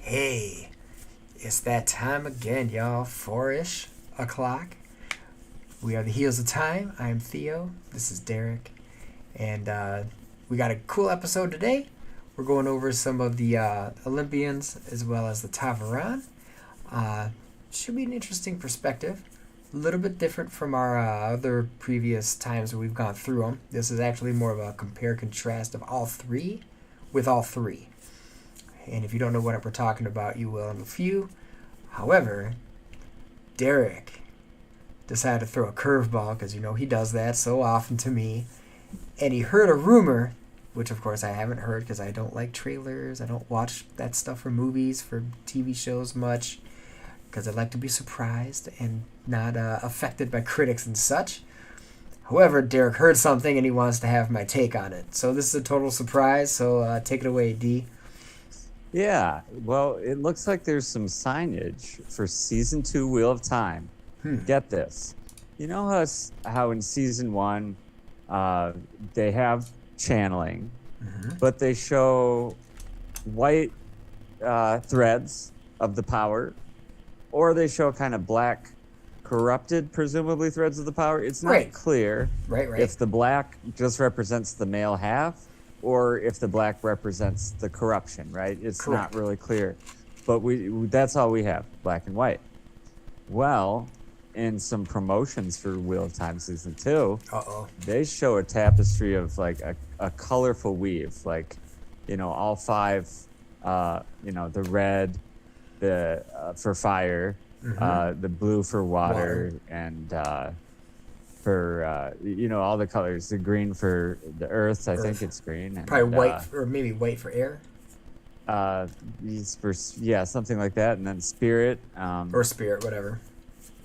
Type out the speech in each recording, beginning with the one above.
Hey, it's that time again, y'all. 4-ish o'clock. We are the Heels of Time. I'm Theo. This is Derek. And we got a cool episode today. We're going over some of the Olympians as well as the Tavaran. Should be an interesting perspective. A little bit different from our other previous times where we've gone through them. This is actually more of a compare-contrast of all three with all three. And if you don't know what we're talking about, you will in a few. However, Derek decided to throw a curveball because, he does that so often to me. And he heard a rumor, which of course I haven't heard because I don't like trailers. I don't watch that stuff for movies, for TV shows much, because I like to be surprised and not affected by critics and such. However, Derek heard something and he wants to have my take on it. So this is a total surprise, so take it away, D. Yeah, well, it looks like there's some signage for Season 2 Wheel of Time. Get this. You know how in Season 1 they have channeling, but they show white threads of the power, or they show kind of black, corrupted, presumably, threads of the power. It's not clear if the black just represents the male half, or if the black represents the corruption, right? It's not really clear. But that's all we have, black and white. Well, in some promotions for Wheel of Time Season 2, they show a tapestry of like a colorful weave, like, all five, the red, the for fire, the blue for water. And for all the colors, the green for the earth. I think it's green. And, probably white, or maybe white for air. Something like that, and then spirit. Or spirit, whatever.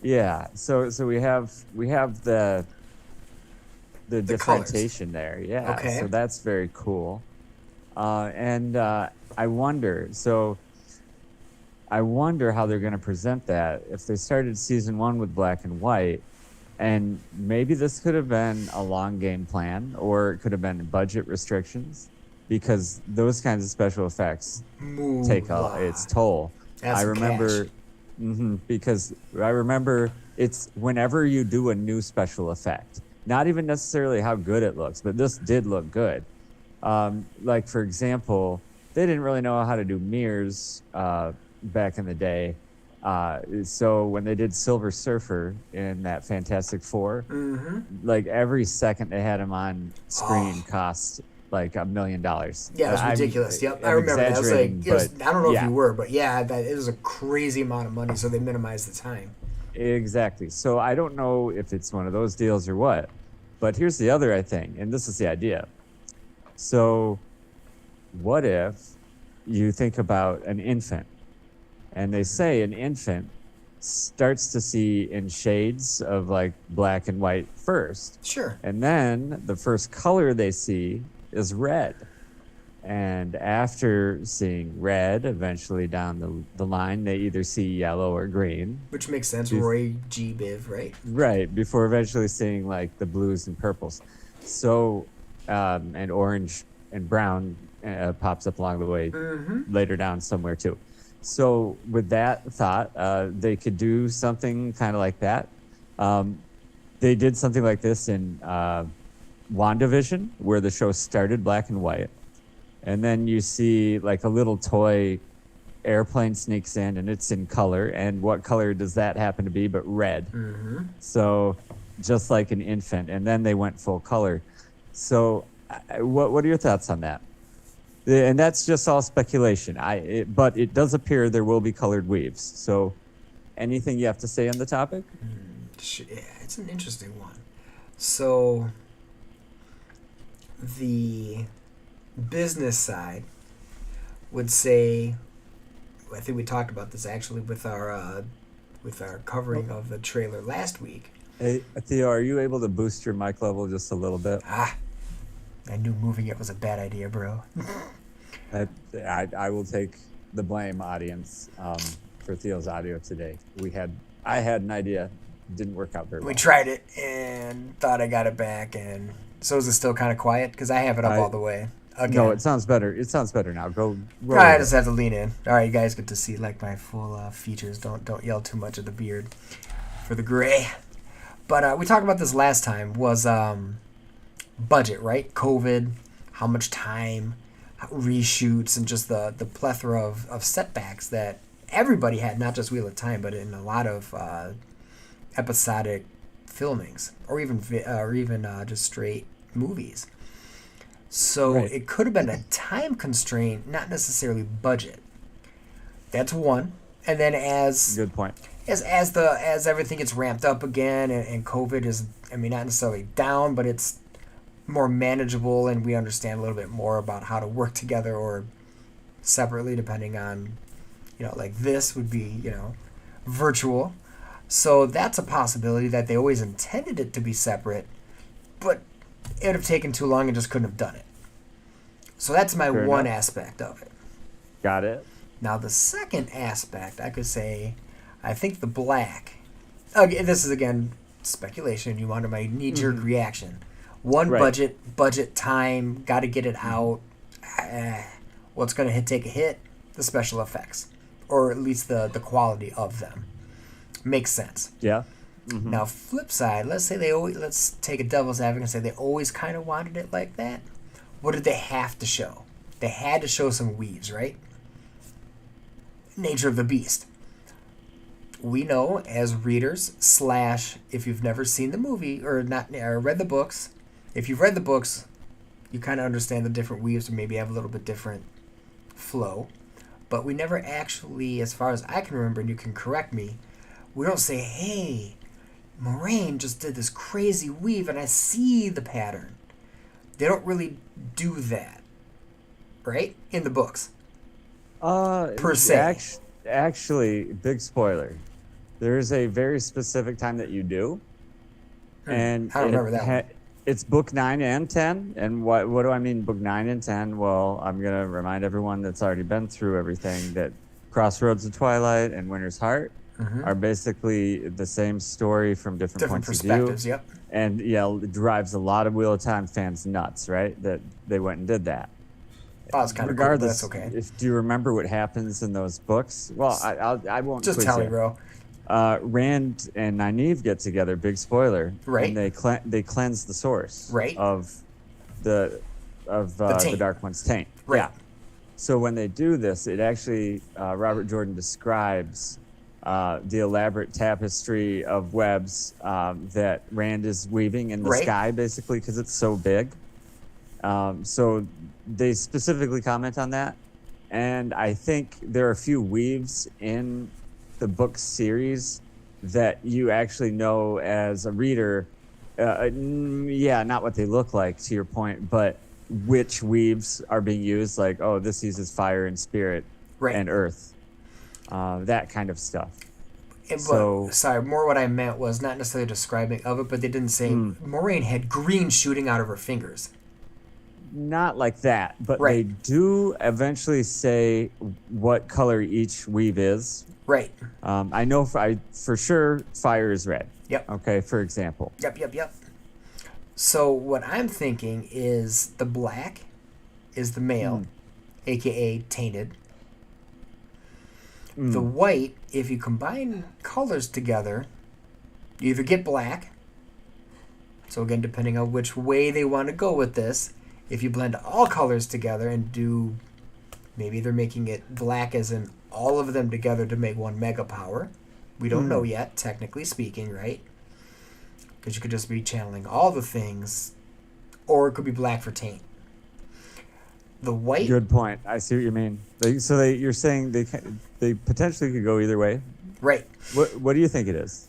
Yeah. So we have the differentiation colors there. Yeah. Okay. So that's very cool. And I wonder how they're going to present that if they started Season 1 with black and white. And maybe this could have been a long game plan, or it could have been budget restrictions, because those kinds of special effects take its toll. That's Because I remember it's whenever you do a new special effect, not even necessarily how good it looks, but this did look good. Like, for example, they didn't really know how to do mirrors back in the day. So when they did Silver Surfer in that Fantastic Four, like every second they had him on screen cost like $1 million. Yeah, it was ridiculous. I remember that. I don't know if you were, but it was a crazy amount of money, so they minimized the time. Exactly. So I don't know if it's one of those deals or what, but here's the other thing, and this is the idea. So what if you think about an infant? And they say an infant starts to see in shades of like black and white first. Sure. And then the first color they see is red. And after seeing red, eventually down the line, they either see yellow or green. Which makes sense. Roy G. Biv, right? Right. Before eventually seeing like the blues and purples. So, and orange and brown pops up along the way later down somewhere too. So with that thought, they could do something kind of like that. They did something like this in WandaVision, where the show started black and white. And then you see like a little toy airplane sneaks in, and it's in color. And what color does that happen to be but red? So just like an infant. And then they went full color. So what are your thoughts on that? And that's just all speculation. But it does appear there will be colored weaves. So anything you have to say on the topic? Yeah, it's an interesting one. So the business side would say, I think we talked about this actually with our covering of the trailer last week. Hey, Theo, are you able to boost your mic level just a little bit? I knew moving it was a bad idea, bro. I will take the blame, audience, for Theo's audio today. I had an idea, didn't work out very well. We tried it and thought I got it back, and so is it still kind of quiet? Because I have it up all the way. again. No, it sounds better. It sounds better now. Go. I just have to lean in. All right, you guys get to see like my full features. Don't yell too much at the beard for the gray. But we talked about this last time. Was budget, right? COVID, how much time, reshoots, and just the plethora of setbacks that everybody had, not just Wheel of Time, but in a lot of episodic filmings, or even just straight movies. So it could have been a time constraint, not necessarily budget. That's one. And then good point. As everything gets ramped up again, and COVID is, I mean, not necessarily down, but it's more manageable, and we understand a little bit more about how to work together or separately, depending on, like this would be, virtual. So that's a possibility that they always intended it to be separate, but it would have taken too long and just couldn't have done it. So that's my Fair one enough. aspect of it. Got it. Now the second aspect, I could say, I think the black. Okay, this is again speculation. You wanted my knee-jerk reaction. One, Right. budget time, got to get it out. What's going to take a hit? The special effects, or at least the quality of them. Makes sense. Yeah. Now, flip side, let's take a devil's advocate and say they always kind of wanted it like that. What did they have to show? They had to show some weaves, right? Nature of the beast. We know as readers / if you've never seen the movie or read the books, if you've read the books, you kind of understand the different weaves or maybe have a little bit different flow. But we never actually, as far as I can remember, and you can correct me, we don't say, hey, Moraine just did this crazy weave and I see the pattern. They don't really do that, right? In the books. Per se. Actually, big spoiler. There is a very specific time that you do. And I don't remember that one. It's book 9 and 10. And what do I mean book 9 and 10? Well, I'm going to remind everyone that's already been through everything that Crossroads of Twilight and Winter's Heart are basically the same story from different points of view. Perspectives, yep. And it drives a lot of Wheel of Time fans nuts, right? That they went and did that. Oh, it's kind of cool, but that's okay. Do you remember what happens in those books? Well, I won't. Just tell me, bro. Rand and Nynaeve get together. Big spoiler. Right. And they cleanse the source. Right. Of the Dark One's taint. Right. Yeah. So when they do this, it actually Robert Jordan describes the elaborate tapestry of webs that Rand is weaving in the sky, basically, because it's so big. So they specifically comment on that. And I think there are a few weaves in the book series that you actually know as a reader, not what they look like, to your point, but which weaves are being used, like, oh, this uses fire and spirit and earth, that kind of stuff. Sorry, more what I meant was not necessarily describing of it, but they didn't say Moraine had green shooting out of her fingers. Not like that, but they do eventually say what color each weave is. Right. I know for sure fire is red. Yep. Okay, for example. Yep. So what I'm thinking is the black is the male, aka tainted. The white, if you combine colors together, you either get black. So again, depending on which way they want to go with this, if you blend all colors together and do, maybe they're making it black as in all of them together to make one mega power. We don't know yet, technically speaking, right? Because you could just be channeling all the things, or it could be black for taint. The white. Good point. I see what you mean. You're saying they potentially could go either way. Right. What do you think it is?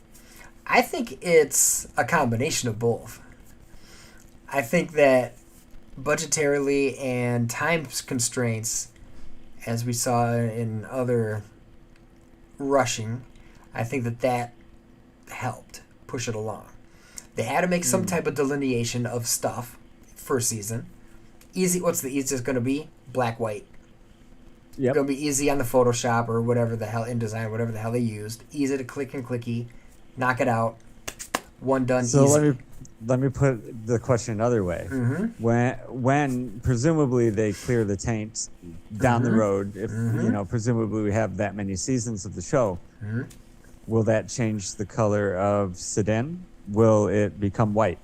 I think it's a combination of both. I think that budgetarily and time constraints, as we saw in other rushing, I think that helped push it along. They had to make some type of delineation of stuff first season. Easy. What's the easiest going to be? Black, white. Yep. Going to be easy on the Photoshop or whatever the hell, InDesign, whatever the hell they used. Easy to click and clicky, knock it out. One done. So easy. let me put the question another way. When presumably they clear the taint down the road, if presumably we have that many seasons of the show, will that change the color of Sedan? Will it become white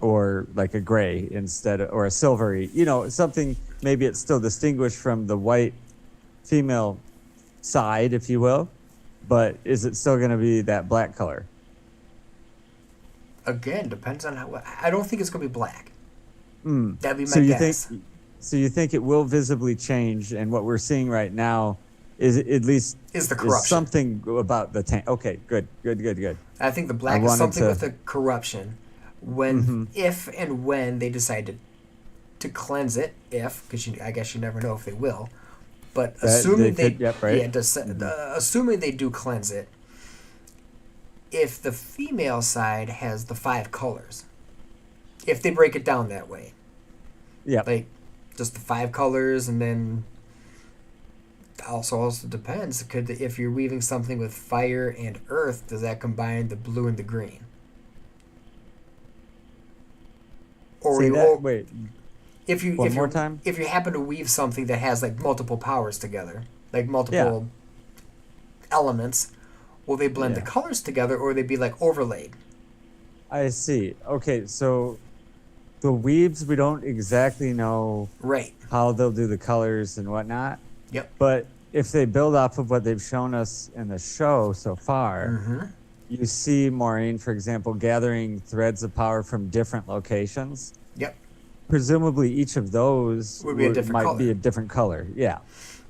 or like a gray instead of, or a silvery? Something maybe it's still distinguished from the white female side, if you will, but is it still going to be that black color? Again, depends on how. I don't think it's going to be black. That'd be my So you guess. so you think it will visibly change, and what we're seeing right now is at least Is the corruption. is something about the tank. Okay, good. I think the black is something with the corruption. When, if and when they decide to cleanse it, because I guess you never know if they will, but assuming assuming they do cleanse it, if the female side has the 5 colors, if they break it down that way, like just the 5 colors, and then also depends. If you're weaving something with fire and earth, does that combine the blue and the green? Or wait. If you happen to weave something that has like multiple powers together, like multiple elements, will they blend the colors together, or will they be like overlaid? I see. Okay, so the weaves, we don't exactly know how they'll do the colors and whatnot. Yep. But if they build off of what they've shown us in the show so far, you see Maureen, for example, gathering threads of power from different locations. Yep. Presumably each of those be a different color. Yeah.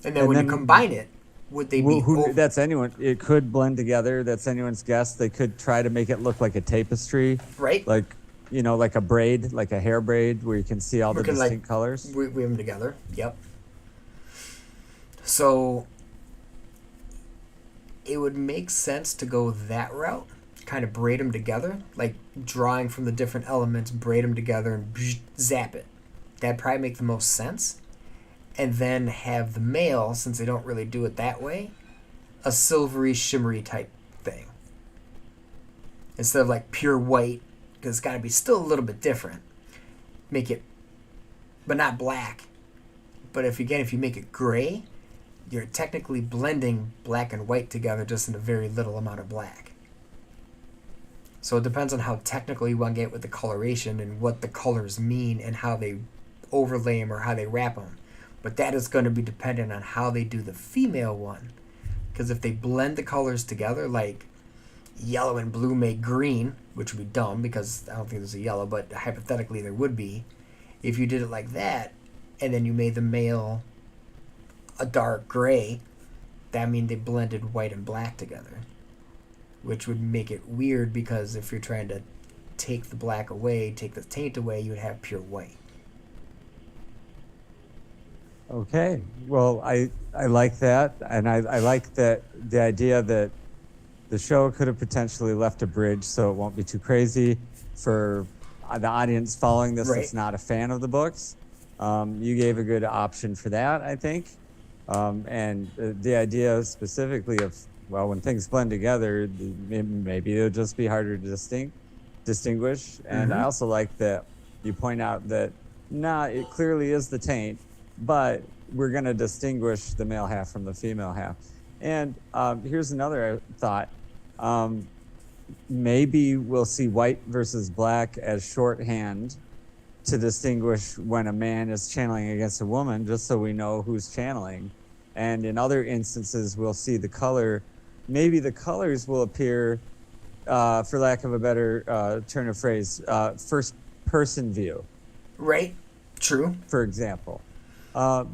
And then when you combine it, would they be... That's anyone. It could blend together. That's anyone's guess. They could try to make it look like a tapestry. Right. Like, like a braid, like a hair braid, where you can see all the distinct colors. Weave them together. Yep. So it would make sense to go that route, kind of braid them together, like drawing from the different elements, braid them together and zap it. That'd probably make the most sense. And then have the male, since they don't really do it that way, a silvery, shimmery type thing. Instead of like pure white, because it's got to be still a little bit different. Make it, but not black. But if you make it gray, you're technically blending black and white together just in a very little amount of black. So it depends on how technical you want to get with the coloration and what the colors mean and how they overlay them or how they wrap them. But that is going to be dependent on how they do the female one. Because if they blend the colors together, like yellow and blue make green, which would be dumb because I don't think there's a yellow, but hypothetically there would be. If you did it like that, and then you made the male a dark gray, that means they blended white and black together. Which would make it weird because if you're trying to take the black away, take the taint away, you would have pure white. Okay, well, I like that, and I like that the idea that the show could have potentially left a bridge so it won't be too crazy for the audience following this that's not a fan of the books. You gave a good option for that, I think, and the idea specifically of, well, when things blend together, maybe it'll just be harder to distinguish, and I also like that you point out that, it clearly is the taint, but we're going to distinguish the male half from the female half. And here's another thought. Maybe we'll see white versus black as shorthand to distinguish when a man is channeling against a woman, just so we know who's channeling. And in other instances, we'll see the color. Maybe the colors will appear, for lack of a better turn of phrase, first person view. Right. True. For example. I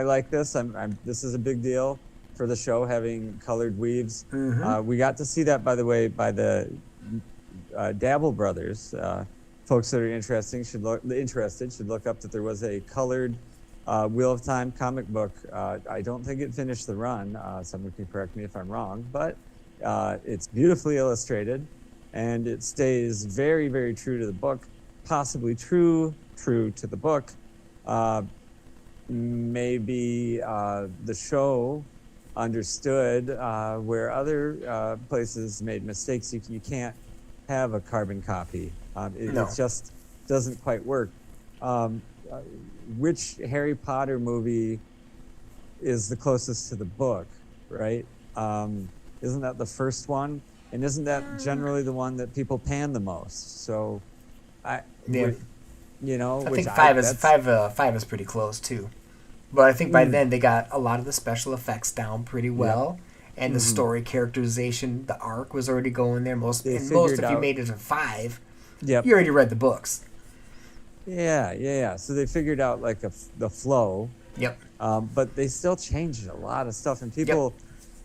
like this. This is a big deal for the show, having colored weaves. We got to see that, by the way, by the Dabble brothers. Folks that are interested should look up that there was a colored Wheel of Time comic book. I don't think it finished the run. Someone can correct me if I'm wrong, but it's beautifully illustrated, and it stays very, very true to the book, possibly true to the book. Maybe the show understood where other places made mistakes. You can't have a carbon copy. No. It just doesn't quite work. Um, uh, which Harry Potter movie is the closest to the book, right? Isn't that the first one? And isn't that generally the one that people pan the most? So, Yeah. I which think five is pretty close too. But I think by then they got a lot of the special effects down pretty well, and the story characterization, the arc was already going there. Most if you made it to 5, you already read the books. Yeah. So they figured out like the flow. Yep. But they still changed a lot of stuff, and people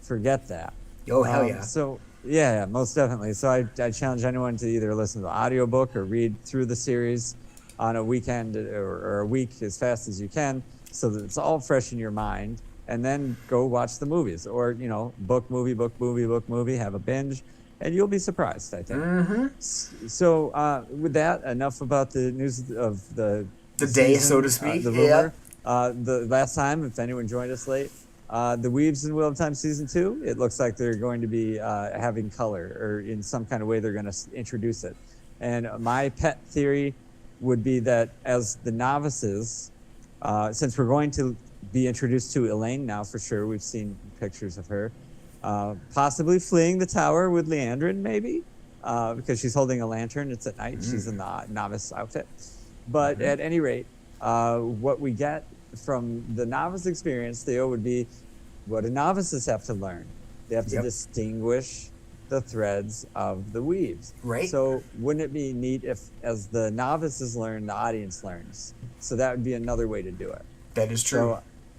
forget that. Oh, hell yeah. So, yeah, most definitely. So I challenge anyone to either listen to the audiobook or read through the series on a weekend or a week as fast as you can, so that it's all fresh in your mind, and then go watch the movies. Or, book, movie, have a binge, and you'll be surprised, I think. Mm-hmm. So with that, enough about the news of the day, so to speak. The rumor. The last time, if anyone joined us late, the Weaves in Wheel of Time Season 2, it looks like they're going to be having color, or in some kind of way they're going to introduce it. And my pet theory would be that as the novices, since we're going to be introduced to Elaine now for sure, we've seen pictures of her, possibly fleeing the tower with Leandrin maybe, because she's holding a lantern. It's at night. She's in the novice outfit. But at any rate, what we get from the novice experience, Theo, would be what do novices have to learn? They have to distinguish the threads of the weaves. Right. So wouldn't it be neat if, as the novices learn, the audience learns? So that would be another way to do it. That is true.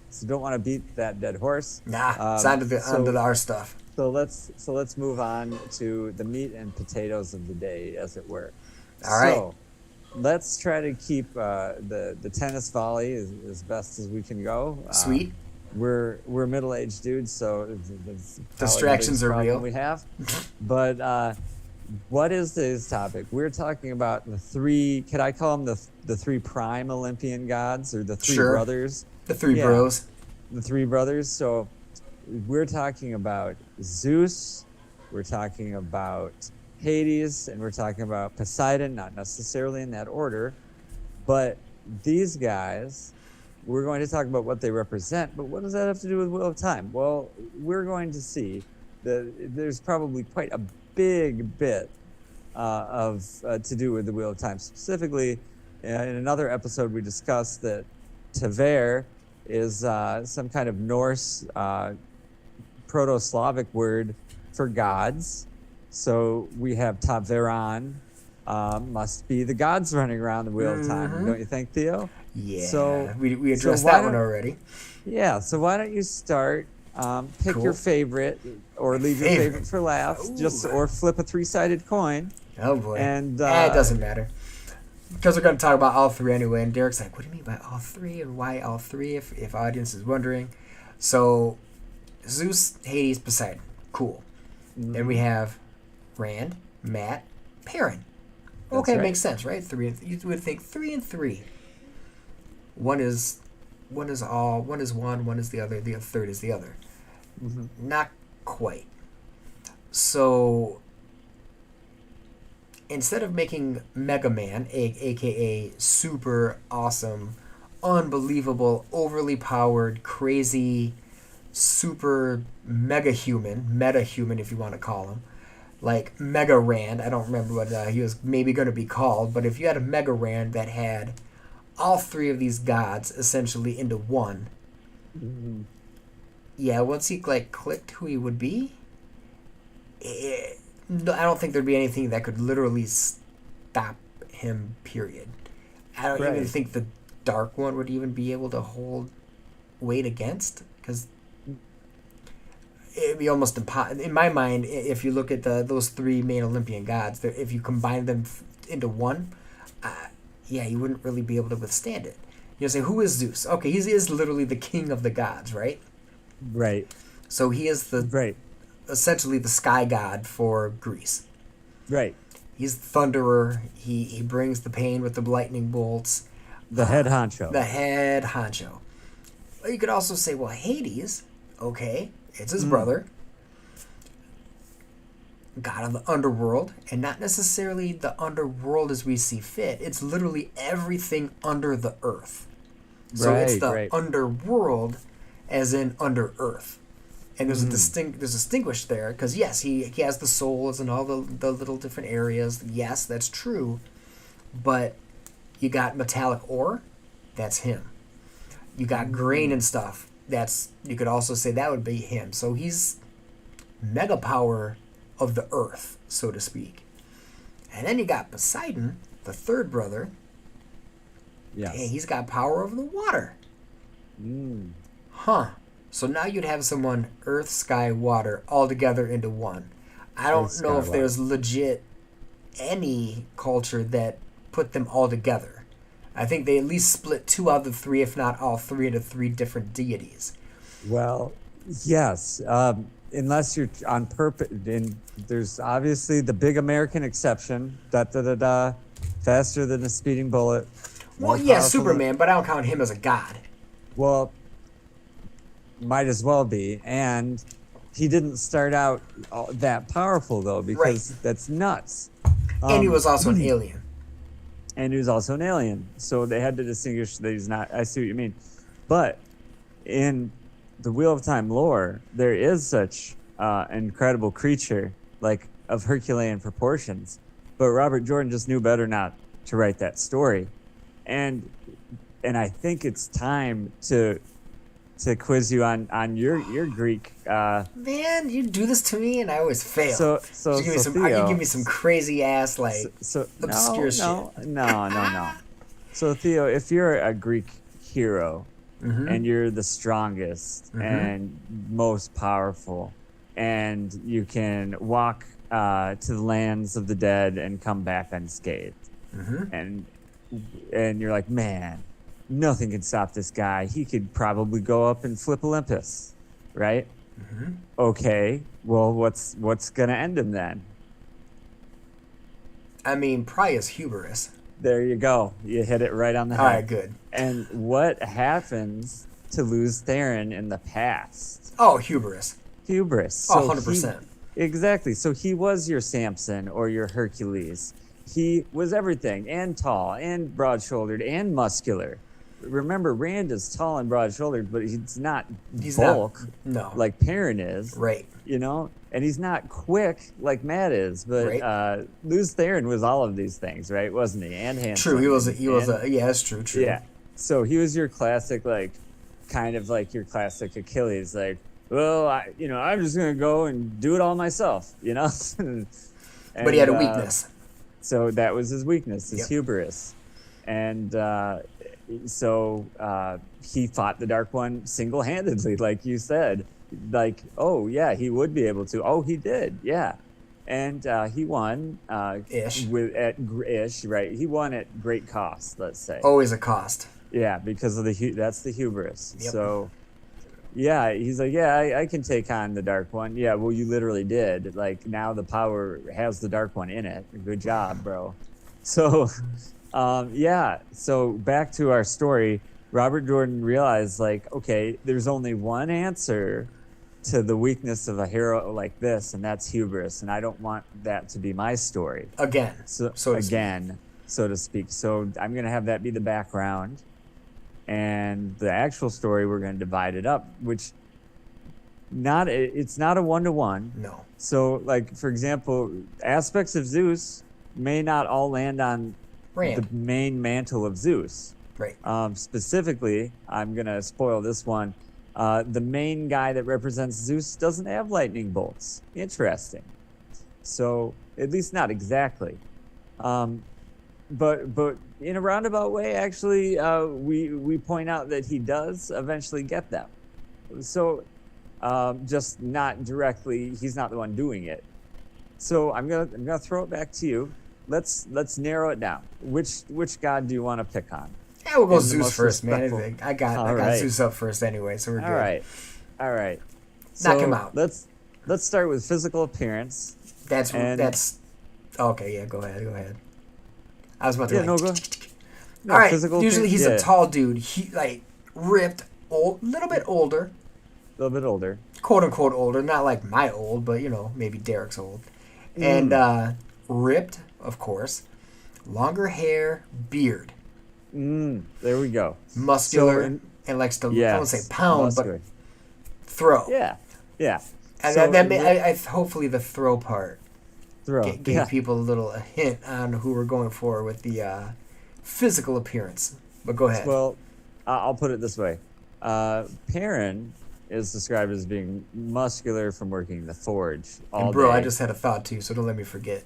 So don't want to beat that dead horse. Nah, it's onto our stuff. So let's move on to the meat and potatoes of the day, as it were. All right. So let's try to keep the tennis volley as best as we can go. Sweet. We're middle-aged dudes, so distractions are real. We have, but what is today's topic? We're talking about the three. Could I call them the three prime Olympian gods, or the three brothers? The three bros. The three brothers. So we're talking about Zeus. We're talking about Hades, and we're talking about Poseidon, not necessarily in that order, but these guys, we're going to talk about what they represent. But what does that have to do with Wheel of Time? Well, we're going to see that there's probably quite a big bit to do with the Wheel of Time. Specifically, in another episode, we discussed that Tver is some kind of Norse Proto-Slavic word for gods. So we have Taveran, must be the gods running around the Wheel of Time, don't you think, Theo? Yeah, so we addressed that one already. Yeah, so why don't you start, pick your favorite, or leave your favorite for last, or flip a 3-sided coin. Oh boy. And it doesn't matter. Because we're going to talk about all three anyway, and Derek's like, what do you mean by all three, and why all three, if audience is wondering. So, Zeus, Hades, Poseidon. Cool. Then we have Rand, Matt, Perrin. Okay, right. Makes sense, right? You would think 3 and 3. One is one, one is the other, the third is the other. Not quite. So instead of making Mega Man, aka super awesome, unbelievable, overly powered, crazy, super mega human, meta human if you want to call him, like Mega Rand, I don't remember what he was maybe going to be called, but if you had a Mega Rand that had all three of these gods essentially into one, yeah, once he clicked who he would be, I don't think there'd be anything that could literally stop him, period. I don't even think the Dark One would even be able to hold weight against, because it'd be almost impossible. In my mind, if you look at those three main Olympian gods, if you combine them into one, you wouldn't really be able to withstand it. You'll say, who is Zeus? Okay, he is literally the king of the gods, right? Right. So he is essentially the sky god for Greece. Right. He's the thunderer. He brings the pain with the lightning bolts. The head honcho. The head honcho. Well, you could also say, well, Hades, okay, it's his brother. god of the underworld, and not necessarily the underworld as we see fit. It's literally everything under the earth. So it's the underworld as in under earth. And there's there's distinguish there, because yes, he has the souls and all the little different areas. Yes, that's true. But you got metallic ore, that's him. You got grain and stuff, that's, you could also say that would be him. So he's mega power of the earth, so to speak. And then you got Poseidon, the third brother. Yes. And he's got power over the water. Huh. So now you'd have someone earth, sky, water all together into one. I don't know if there's legit any culture that put them all together. I think they at least split 2 out of the 3, if not all 3, into 3 different deities. Well, yes. Unless you're on purpose. And there's obviously the big American exception. Faster than a speeding bullet. Well, yeah, Superman, but I don't count him as a god. Well, might as well be. And he didn't start out that powerful, though, because that's nuts. And he was also an alien. And he was also an alien. So they had to distinguish that he's not. I see what you mean. But in the Wheel of Time lore, there is such an incredible creature, like of Herculean proportions. But Robert Jordan just knew better not to write that story. And I think it's time to quiz you on your Greek. Man, you do this to me, and I always fail. So you give me some crazy ass obscure shit. No. So Theo, if you're a Greek hero and you're the strongest and most powerful, and you can walk to the lands of the dead and come back unscathed, and you're like, man, nothing can stop this guy. He could probably go up and flip Olympus, right? Okay, well, what's gonna end him then? I mean, probably his hubris. There you go. You hit it right on the head. All right, good. And what happens to lose Theron in the past? Oh, hubris. Hubris. So 100%. Exactly. So he was your Samson or your Hercules. He was everything, and tall, and broad-shouldered, and muscular. Remember, Rand is tall and broad-shouldered, but he's not bulk like Perrin is. Right. You know? And he's not quick like Matt is. But Luz Theron was all of these things, right? Wasn't he? And handsome. True. Yeah, that's true. Yeah. So he was your classic, kind of like your classic Achilles. Like, well, I'm just going to go and do it all myself, you know? But he had a weakness. So that was his weakness, his hubris. And so he fought the Dark One single-handedly, like you said. Like, oh, yeah, he would be able to. Oh, he did, yeah. And he won. Ish. Ish, right. He won at great cost, let's say. Always a cost. Yeah, because of that's the hubris. Yep. So, yeah, he's like, yeah, I can take on the Dark One. Yeah, well, you literally did. Like, now the power has the Dark One in it. Good job, bro. So, so back to our story. Robert Jordan realized, okay, there's only one answer to the weakness of a hero like this, and that's hubris. And I don't want that to be my story. Again. So to speak. So I'm going to have that be the background. And the actual story, we're going to divide it up, which it's not a one-to-one. No. So, for example, aspects of Zeus may not all land on Rand. The main mantle of Zeus. Right. Specifically, I'm going to spoil this one. The main guy that represents Zeus doesn't have lightning bolts. Interesting. So, at least not exactly. But in a roundabout way, actually, we point out that he does eventually get them. So, just not directly. He's not the one doing it. So I'm gonna throw it back to you. Let's narrow it down. Which god do you want to pick on? Yeah, we'll go Zeus first, man. I got Zeus up first anyway, so we're good. All right. Knock him out. Let's start with physical appearance. That's okay. Yeah, go ahead. I was about to. Yeah, go. No, all right. Usually he's a tall dude. He ripped, little bit older. A little bit older. Quote unquote older, not like my old, but maybe Derek's old. And ripped, of course. Longer hair, beard. There we go. Muscular, and likes to, I won't say pound, muscular. But throw. Yeah. And so I hopefully the throw part gave people a hint on who we're going for with the physical appearance. But go ahead. Well, I'll put it this way. Perrin is described as being muscular from working the forge all day. I just had a thought too, so don't let me forget.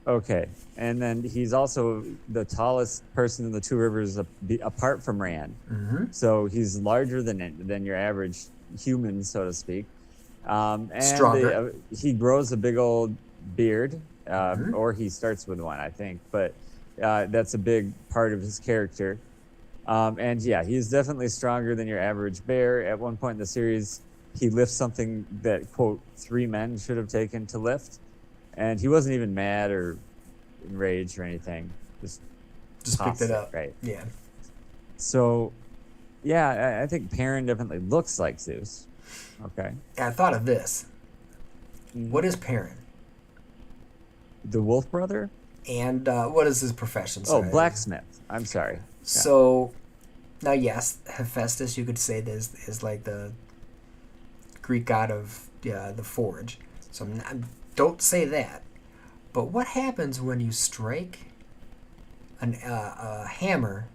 Okay. And then he's also the tallest person in the Two Rivers apart from Rand. Mm-hmm. So he's larger than your average human, so to speak. And stronger. He grows a big old beard, or he starts with one, I think. But that's a big part of his character. And yeah, he's definitely stronger than your average bear. At one point in the series, he lifts something that, quote, 3 men should have taken to lift. And he wasn't even mad or enraged or anything. Just picked it up. Right. Yeah. So, yeah, I think Perrin definitely looks like Zeus. Okay. I thought of this. What is Perrin? The Wolf Brother? And what is his profession? Oh, blacksmith. I'm sorry. So, now yes, Hephaestus, you could say this is like the Greek god of the forge. So don't say that. But what happens when you strike a hammer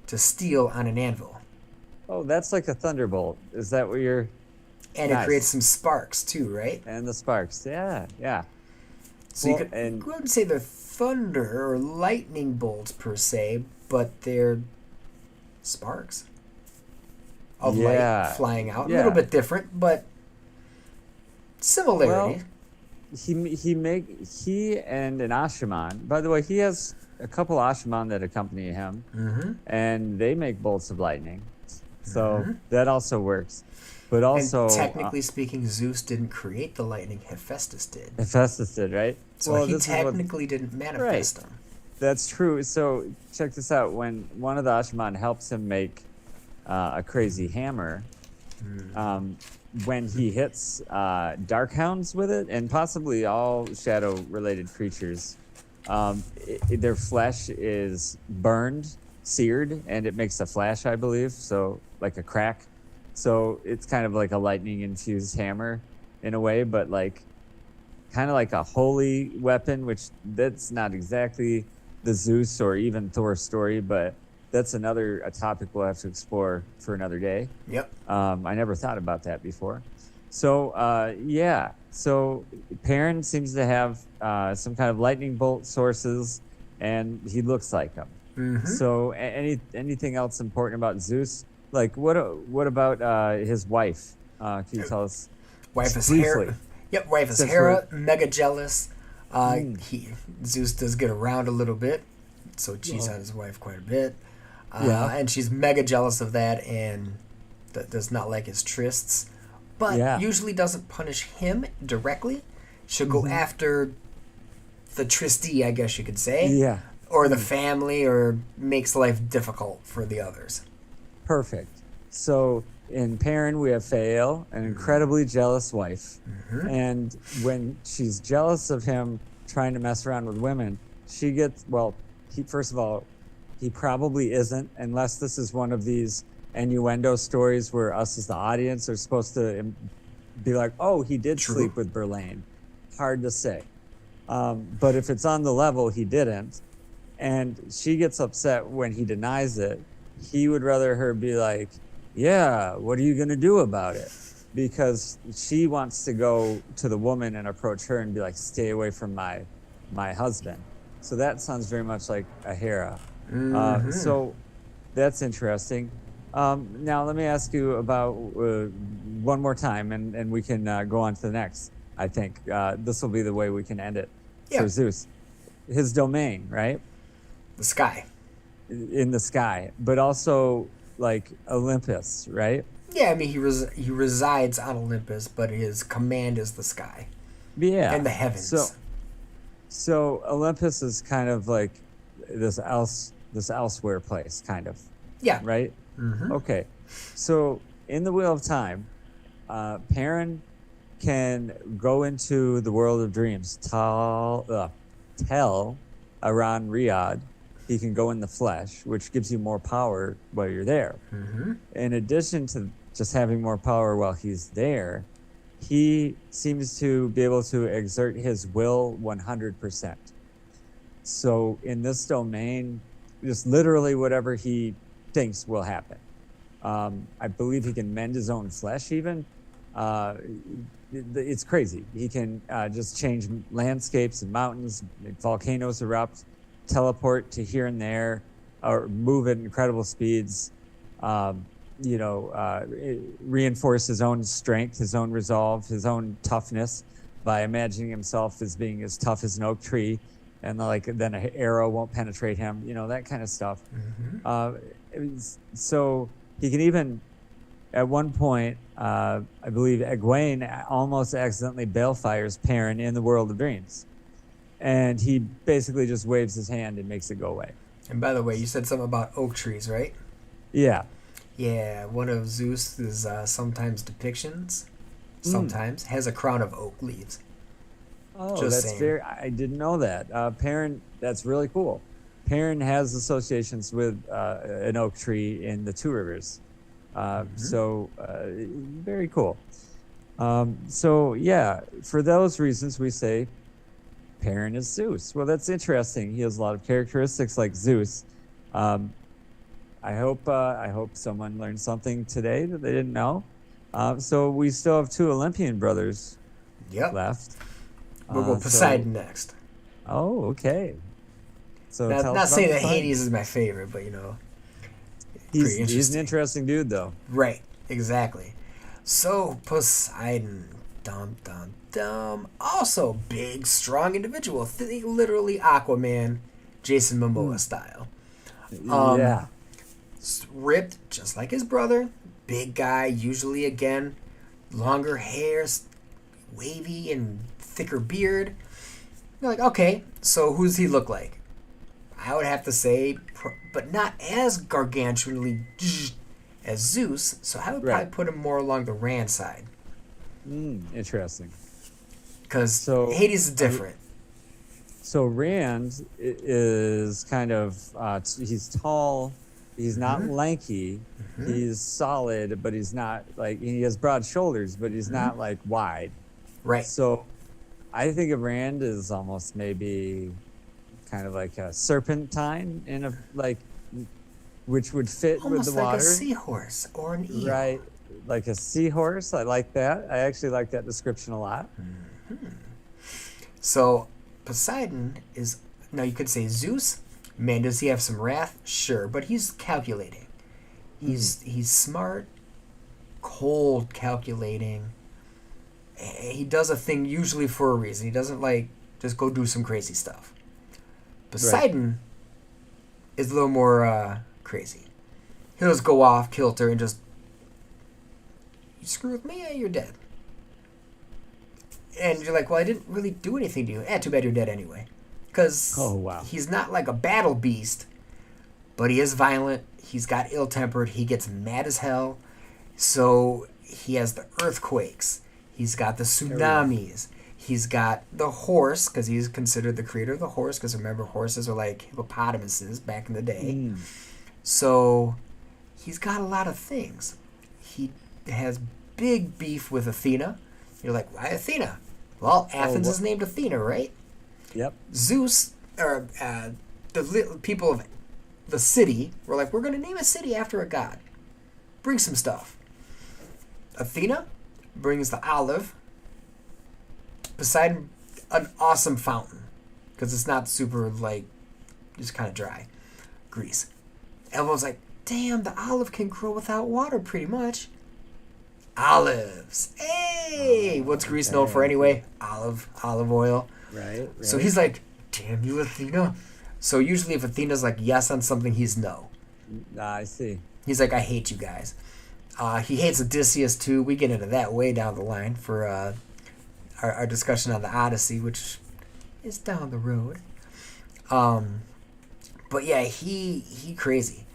to steel on an anvil? Oh, that's like a thunderbolt. Is that what you're... And it creates some sparks too, right? And the sparks, yeah. So you wouldn't say they're thunder or lightning bolts per se, but they're sparks of light flying out. A little bit different, but similarity. Well, he and an Ashaman. By the way, he has a couple Ashaman that accompany him, and they make bolts of lightning. So that also works. But also, and technically speaking, Zeus didn't create the lightning. Hephaestus did. Hephaestus did, right? So he technically didn't manifest them. That's true. So check this out. When one of the Ashaman helps him make a crazy hammer, when he hits Darkhounds with it, and possibly all shadow-related creatures, their flesh is burned, seared, and it makes a flash, I believe, so like a crack. So it's kind of like a lightning-infused hammer in a way, but like kind of like a holy weapon, which that's not exactly the Zeus or even Thor story, but that's a topic we'll have to explore for another day. Yep. I never thought about that before. So, So Perrin seems to have some kind of lightning bolt sources, and he looks like them. So anything else important about Zeus? Like, what about his wife? Can you tell us? Wife is Hera. Yep, wife is Hera, mega jealous. Zeus does get around a little bit, so cheats on his wife quite a bit. And she's mega jealous of that and does not like his trysts. But usually doesn't punish him directly. She'll go after the tristee, I guess you could say. Yeah. Or the family, or makes life difficult for the others. Perfect. So in Perrin, we have Phael, an incredibly jealous wife. And when she's jealous of him trying to mess around with women, she gets, first of all, he probably isn't, unless this is one of these innuendo stories where us as the audience are supposed to be like, oh, he did sleep with Berlain. Hard to say. But if it's on the level, he didn't. And she gets upset when he denies it. He would rather her be like, yeah, what are you going to do about it? Because she wants to go to the woman and approach her and be like, stay away from my husband. So that sounds very much like a Hera. So that's interesting. Now, let me ask you about one more time, and we can go on to the next. I think this will be the way we can end it. Yeah. So Zeus, his domain, right? The sky. In the sky, but also like Olympus, right? Yeah, I mean he resides on Olympus, but his command is the sky. Yeah, and the heavens. So Olympus is kind of like this elsewhere place, kind of. Yeah. Right. Okay. So in the Wheel of Time, Perrin can go into the world of dreams, tell around Riyadh. He can go in the flesh, which gives you more power while you're there. Mm-hmm. In addition to just having more power while he's there, he seems to be able to exert his will 100%. So in this domain, just literally whatever he thinks will happen. I believe he can mend his own flesh even. It's crazy. He can just change landscapes and mountains, volcanoes erupt, teleport to here and there, or move at incredible speeds. Reinforce his own strength, his own resolve, his own toughness by imagining himself as being as tough as an oak tree, and then an arrow won't penetrate him. That kind of stuff. Mm-hmm. So he can even, at one point, I believe Egwene almost accidentally balefires Perrin in the world of dreams. And he basically just waves his hand and makes it go away. And by the way, you said something about oak trees, right? Yeah. Yeah, one of Zeus's sometimes depictions, has a crown of oak leaves. Oh, Just that's saying. I didn't know that. Perrin, that's really cool. Perrin has associations with an oak tree in the Two Rivers. So very cool. For those reasons, we say Perrin is Zeus. Well, that's interesting. He has a lot of characteristics like Zeus. I hope someone learned something today that they didn't know. So we still have two Olympian brothers left. We'll go Poseidon next. Oh, okay. So not saying that Hades is my favorite, but he's an interesting dude, though. Right, exactly. So Poseidon, also big, strong individual, literally Aquaman, Jason Momoa style. Yeah. Ripped just like his brother, big guy, usually again, longer hair, wavy and thicker beard. You're like, okay, so who does he look like? I would have to say, but not as gargantuanly as Zeus, so I would probably put him more along the Rand side. Interesting. Because Hades is different. So Rand is kind of, he's tall, he's not lanky, he's solid, but he's not he has broad shoulders, but he's not wide. Right. So I think of Rand as almost maybe kind of like a serpentine which would fit almost with the water. Almost like a seahorse or an eel. Right. Like a seahorse. I like that. I actually like that description a lot. Mm-hmm. So Poseidon is, now you could say Zeus. Man, does he have some wrath? Sure, but he's calculating. He's smart, cold, calculating. He does a thing usually for a reason. He doesn't just go do some crazy stuff. Poseidon is a little more crazy. He'll just go off kilter and just, you screw with me, you're dead. And you're like, well, I didn't really do anything to you. Too bad you're dead anyway. Because he's not like a battle beast, but he is violent. He's got ill-tempered. He gets mad as hell. So he has the earthquakes. He's got the tsunamis. He's got the horse, because he's considered the creator of the horse, because remember, horses are like hippopotamuses back in the day. So he's got a lot of things. He has big beef with Athena. You're like, why Athena? Well, Athens is named Athena, right? Yep. Zeus, or the people of the city were like, we're going to name a city after a god. Bring some stuff. Athena brings the olive. Poseidon, an awesome fountain. Because it's not super, just kind of dry. Greece. Everyone's like, damn, the olive can grow without water, pretty much. Olives. Hey! What's Greece known for anyway? Olive oil. Right. So he's like, damn you, Athena. So usually if Athena's like yes on something, he's no. I see. He's like, I hate you guys. He hates Odysseus too. We get into that way down the line for our discussion on the Odyssey, which is down the road. But yeah, he crazy.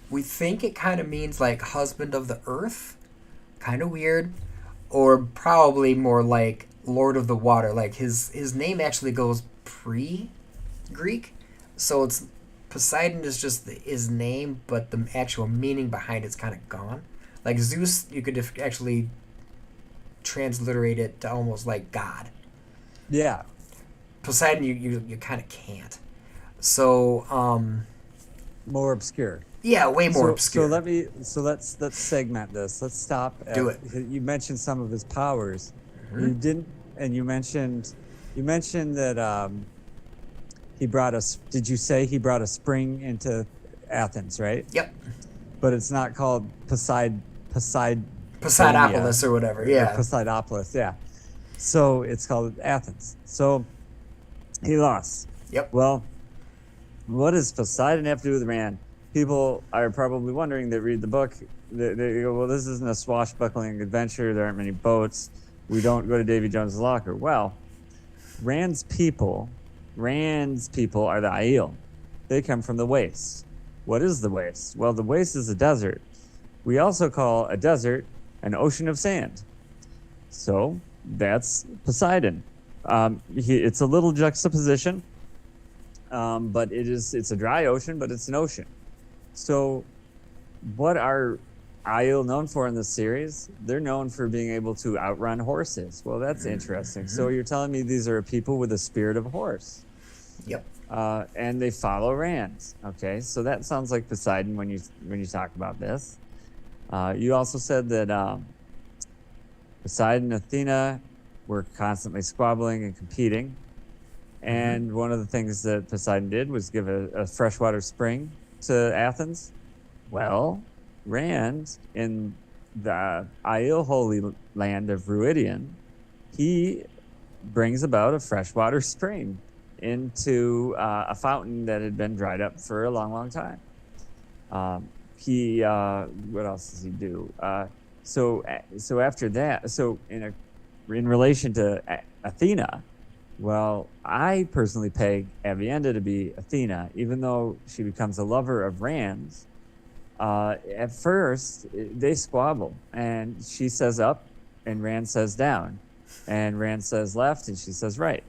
We think it kind of means like husband of the earth. Kind of weird. or probably more like Lord of the Water. Like his name actually goes pre-Greek, so it's Poseidon is just his name, but the actual meaning behind it's kind of gone. Like Zeus, you could actually transliterate it to almost like God. Yeah. Poseidon, you kind of can't. So More obscure. yeah, way more obscure. Let's segment this. Let's stop Do it. You mentioned some of his powers. Mm-hmm. You didn't, and you mentioned that he brought us. Did you say he brought a spring into Athens, right? Yep. But it's not called Poseidopolis or whatever. Yeah. Poseidopolis, yeah. So it's called Athens. So he lost. Yep. Well, what does Poseidon have to do with Rand? People are probably wondering that read the book. They go, well, this isn't a swashbuckling adventure. There aren't many boats. We don't go to Davy Jones' locker. Well, Rand's people are the Aiel. They come from the waste. What is the waste? Well, the waste is a desert. We also call a desert an ocean of sand. So that's Poseidon. It's a little juxtaposition, but it's a dry ocean, but it's an ocean. So what are Aiel known for in this series? They're known for being able to outrun horses. Well, that's interesting. Mm-hmm. So you're telling me these are people with a spirit of a horse. Yep. And they follow Rand. Okay, so that sounds like Poseidon when you talk about this. You also said that Poseidon and Athena were constantly squabbling and competing. And one of the things that Poseidon did was give a freshwater spring to Athens. Well, Rand, in the Aiel holy land of Ruidian, he brings about a freshwater spring into a fountain that had been dried up for a long, long time. What else does he do? So after that, in relation to Athena, well, I personally peg Avienda to be Athena, even though she becomes a lover of Rand's. At first, they squabble, and she says up, and Rand says down, and Rand says left, and she says right.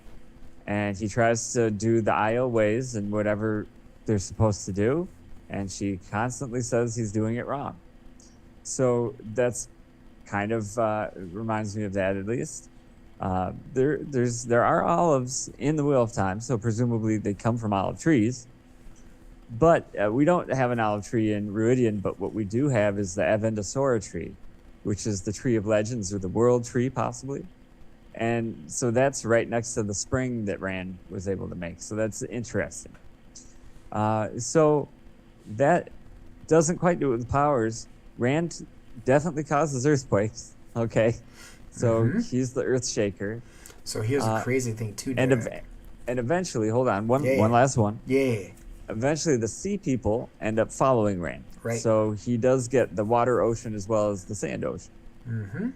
And he tries to do the Aiel ways and whatever they're supposed to do, and she constantly says he's doing it wrong. So that's kind of reminds me of that, at least. There are olives in the Wheel of Time, so presumably they come from olive trees. But we don't have an olive tree in Ruidian, but what we do have is the Avendosora tree, which is the tree of legends, or the world tree, possibly. And so that's right next to the spring that Rand was able to make. So that's interesting. So that doesn't quite do it with powers. Rand definitely causes earthquakes. Okay. So he's the earth shaker. So here's a crazy thing too, Derek. And eventually, hold on, one last one. Yeah. Eventually, the sea people end up following Rand. Right. So he does get the water ocean as well as the sand ocean. Mm-hmm.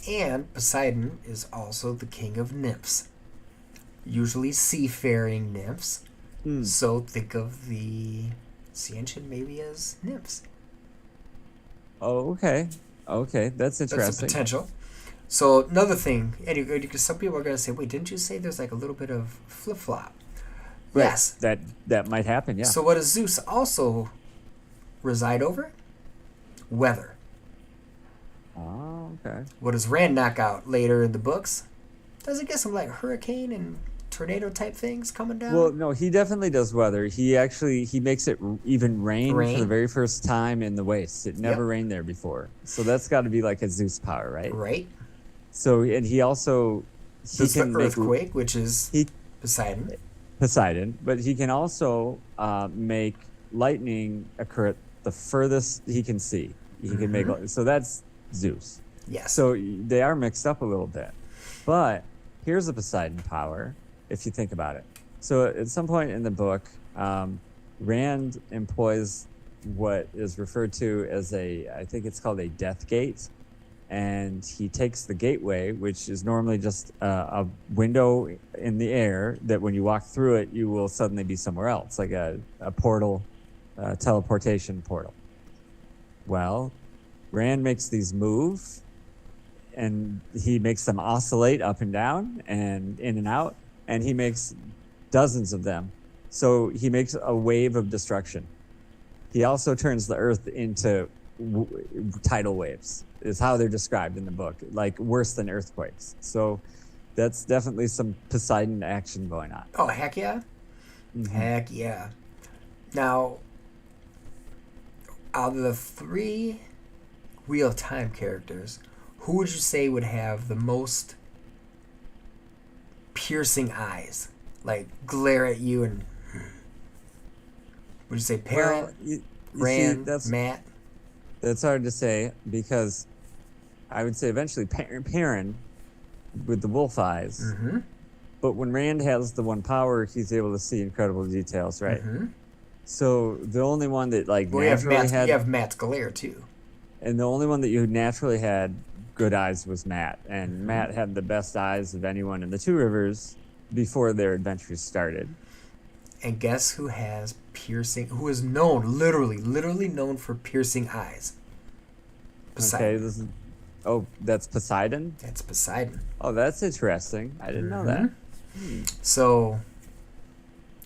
And Poseidon is also the king of nymphs, usually seafaring nymphs. So think of the sea ancient maybe as nymphs. Oh, okay. Okay, that's interesting. That's a potential. So another thing, because some people are going to say, wait, didn't you say there's like a little bit of flip-flop? Right. Yes. That might happen, yeah. So what does Zeus also reside over? Weather. Oh, okay. What does Rand knock out later in the books? Does it get some like hurricane and tornado type things coming down? Well, no, he definitely does weather. He makes it even rain for the very first time in the Waste. It never rained there before. So that's got to be like a Zeus power, right? Right. So, and he also... Does the earthquake, which is Poseidon, but he can also make lightning occur at the furthest he can see. He can make... So that's Zeus. Yes. So they are mixed up a little bit. But here's a Poseidon power, if you think about it. So at some point in the book, Rand employs what is referred to as I think it's called a death gate. And he takes the gateway, which is normally just a window in the air that when you walk through it, you will suddenly be somewhere else, like a portal, teleportation portal. Well, Rand makes these moves, and he makes them oscillate up and down and in and out, and he makes dozens of them. So he makes a wave of destruction. He also turns the earth into tidal waves, is how they're described in the book, like worse than earthquakes. So that's definitely some Poseidon action going on. Oh, heck yeah. Mm-hmm. Heck yeah. Now, out of the 3 Wheel of Time characters, who would you say would have the most piercing eyes? Like, glare at you and... Would you say Perrin, Rand, Matt? That's hard to say, because I would say eventually Perrin with the wolf eyes. Mm-hmm. But when Rand has the one power, he's able to see incredible details, right? Mm-hmm. So the only one that you have Matt's glare too. And the only one that you naturally had good eyes was Matt. And Matt had the best eyes of anyone in the Two Rivers before their adventures started. And guess who has piercing, who is known, literally known for piercing eyes? Poseidon. Okay, that's Poseidon? That's Poseidon. Oh, that's interesting. I didn't know that. So,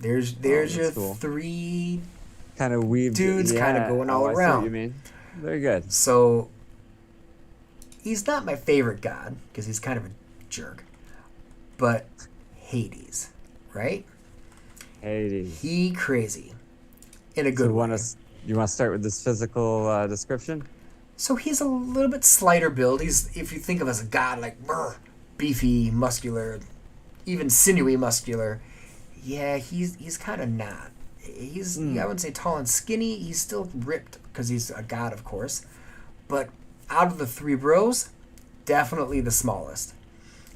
there's your cool. 3 kind of weaved dudes kind of going all around. I see what you mean. Very good. So, he's not my favorite god, because he's kind of a jerk. But Hades, right? Hades. He crazy. In a good way. You want to start with this physical description? So he's a little bit slighter build. He's, if you think of as a god, like beefy, muscular, even sinewy muscular. Yeah, he's kind of not. He's I wouldn't say tall and skinny. He's still ripped because he's a god, of course. But out of the 3 bros, definitely the smallest.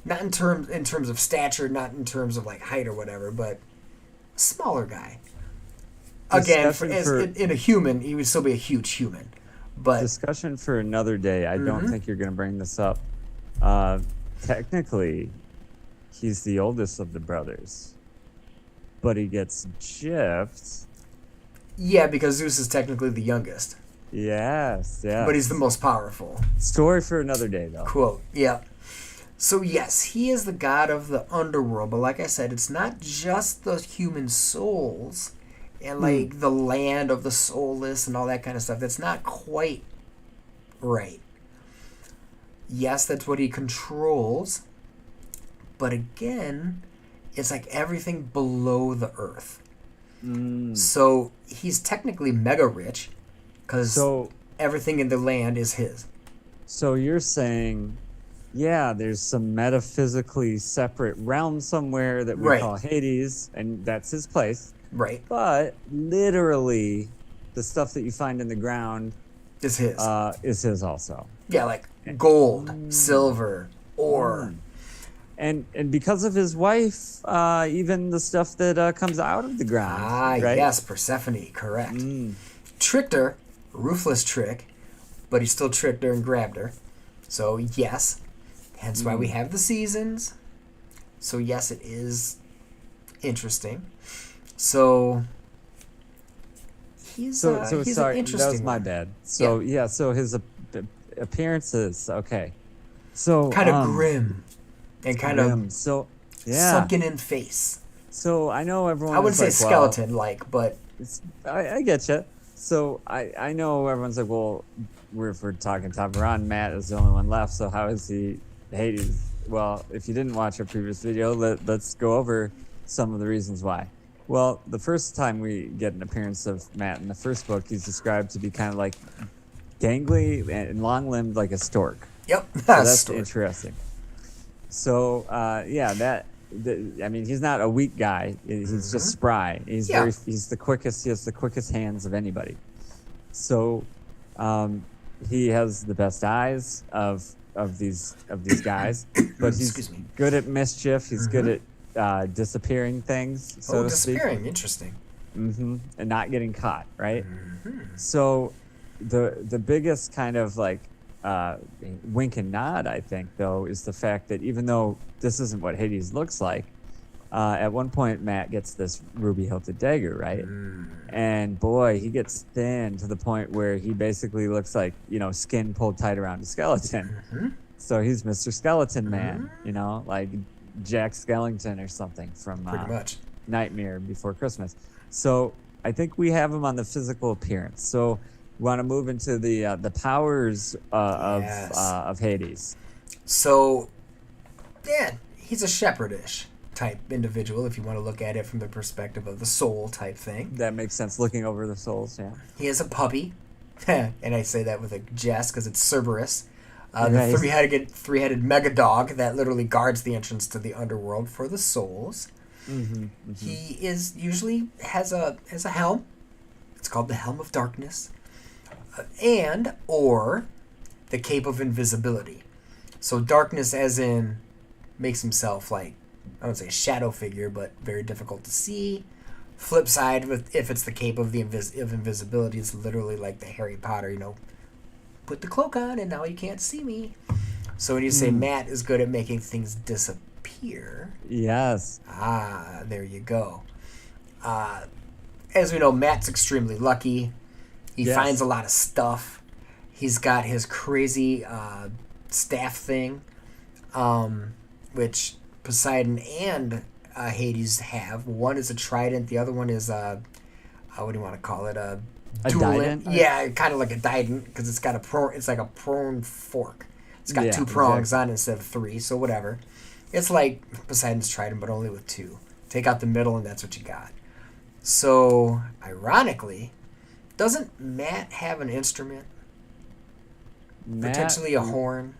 Not in terms of stature, not in terms of like height or whatever, but smaller guy. Again, in a human, he would still be a huge human. But discussion for another day. I don't think you're going to bring this up. Technically, he's the oldest of the brothers, but he gets gypped. Yeah, because Zeus is technically the youngest. Yes, yeah. But he's the most powerful. Story for another day, though. Quote, yeah. So yes, he is the god of the underworld, but like I said, it's not just the human souls and like the land of the soulless and all that kind of stuff. That's not quite right. Yes, that's what he controls, but again, it's like everything below the earth. So he's technically mega rich because everything in the land is his. So you're saying, yeah, there's some metaphysically separate realm somewhere that we call Hades, and that's his place. Right. But literally, the stuff that you find in the ground is his. Is his also. Yeah, like gold, silver, ore. And because of his wife, even the stuff that comes out of the ground. Right? Yes, Persephone, correct. Tricked her, ruthless trick, but he still tricked her and grabbed her. So yes, hence why we have the seasons. So yes, it is interesting. So he's sorry, an interesting that was my bad. So so his appearances, okay. So kind of grim and kind of sunken in face. So I know everyone. I wouldn't say skeleton but I get you. So I know everyone's like, well, we're talking top. We're on Matt is the only one left. So how is he Hades? Well, if you didn't watch our previous video, let's go over some of the reasons why. Well, the first time we get an appearance of Matt in the first book, he's described to be kind of like gangly and long-limbed like a stork. Yep. So that's interesting. So, I mean, he's not a weak guy. He's just spry. He's he's the quickest. He has the quickest hands of anybody. So, he has the best eyes of these guys, but he's good at mischief. He's good at disappearing things. So disappearing, interesting. And not getting caught, right? So the biggest kind of like wink and nod, I think, though, is the fact that even though this isn't what Hades looks like, at one point Matt gets this ruby-hilted dagger, right? And boy, he gets thin to the point where he basically looks like, skin pulled tight around a skeleton. So he's Mr. Skeleton Man, like Jack Skellington or something from Pretty much. Nightmare Before Christmas. So I think we have him on the physical appearance. So we want to move into the powers Yes. of Hades. So, yeah, he's a shepherdish type individual if you want to look at it from the perspective of the soul type thing. That makes sense. Looking over the souls, yeah. He is a puppy, and I say that with a jest because it's Cerberus. The Nice. three-headed mega dog that literally guards the entrance to the underworld for the souls. He is usually has a helm. It's called the Helm of Darkness, and or the Cape of Invisibility. So darkness, as in, makes himself like, I would say a shadow figure, but very difficult to see. Flip side, if it's the Cape of Invisibility, it's literally like the Harry Potter, put the cloak on and now you can't see me. So when you say Matt is good at making things disappear, Yes. there you go. As we know, Matt's extremely lucky. He finds a lot of stuff. He's got his crazy staff thing, which Poseidon and Hades have. One is a trident. The other one is what do you want to call it? A trident? Yeah, kind of like a trident because it's got it's like a prone fork. It's got two prongs on it instead of three, so whatever. It's like Poseidon's trident, but only with two. Take out the middle, and that's what you got. So, ironically, doesn't Matt have an instrument? Potentially a horn?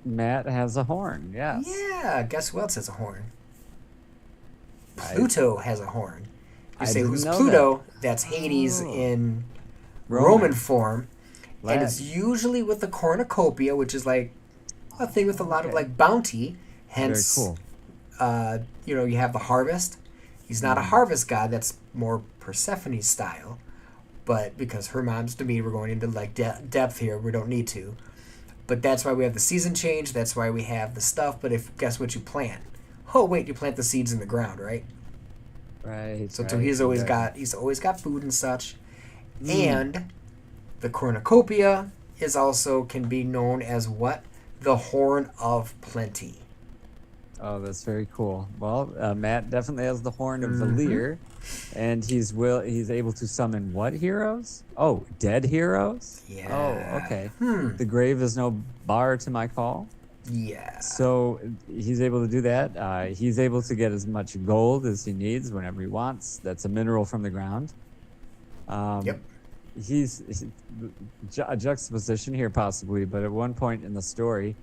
Matt has a horn, yes. Yeah, guess who else has a horn? Pluto has a horn. You say, who's know Pluto? That's Hades in Roman form. And it's usually with the cornucopia, which is like a thing with a lot of like bounty. Hence, very cool. You have the harvest. He's not a harvest god. That's more Persephone style. But because her mom's Demeter, we're going into like depth here. We don't need to. But that's why we have the season change. That's why we have the stuff. But guess what you plant? Oh wait, you plant the seeds in the ground, right? Right. So he's always got food and such. And the cornucopia can be known as what? The Horn of Plenty. Oh, that's very cool. Well, Matt definitely has the Horn of the Lear, and he's able to summon what heroes? Oh, dead heroes? Yeah. Oh, okay. The grave is no bar to my call. Yeah. So he's able to do that. He's able to get as much gold as he needs whenever he wants. That's a mineral from the ground. Yep. He's a juxtaposition here possibly, but at one point in the story,